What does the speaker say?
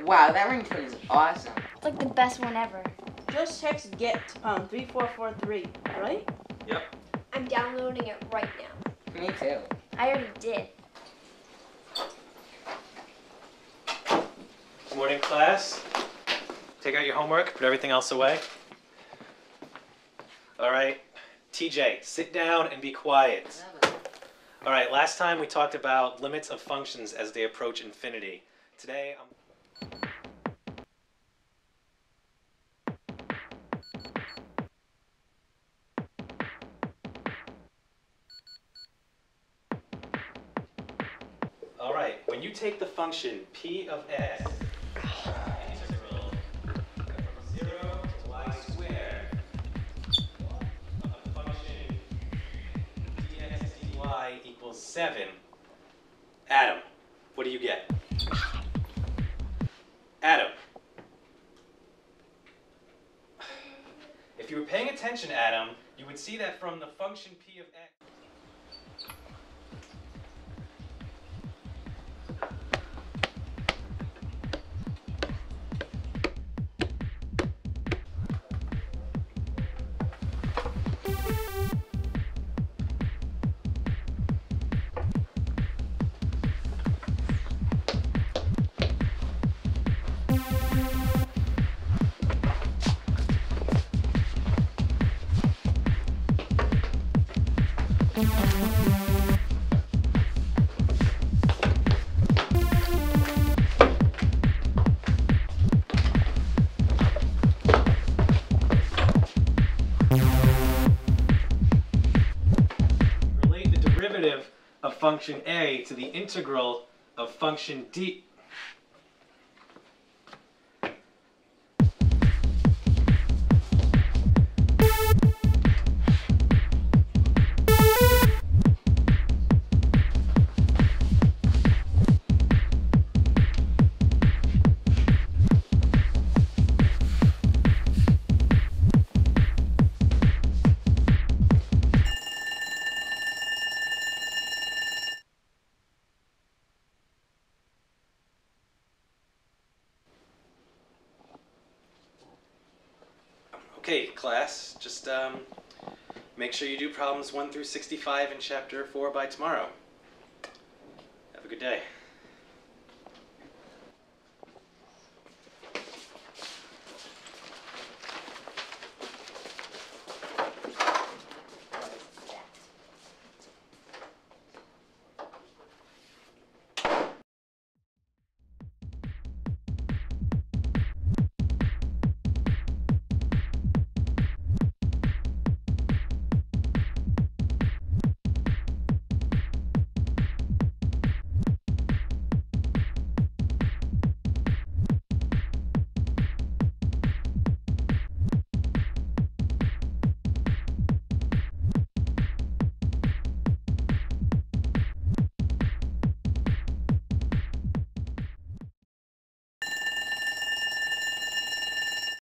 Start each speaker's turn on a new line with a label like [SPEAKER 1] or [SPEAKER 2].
[SPEAKER 1] Wow, that ringtone is awesome.
[SPEAKER 2] It's like the best one ever.
[SPEAKER 3] Just text GET to pound 3443, right?
[SPEAKER 4] Yep.
[SPEAKER 5] I'm downloading it right now.
[SPEAKER 1] Me too.
[SPEAKER 2] I already did.
[SPEAKER 4] Good morning, class. Take out your homework, put everything else away. All right, TJ, sit down and be quiet. All right, last time we talked about limits of functions as they approach infinity. Today, all right, when you take the function p of s, integral from 0 to y squared of the function dx dy equals 7, Adam, what do you get? Adam. If you were paying attention, Adam, you would see that from the function p of x. Relate the derivative of function a to the integral of function d. Okay, class, just make sure you do problems 1 through 65 in chapter 4 by tomorrow. Have a good day.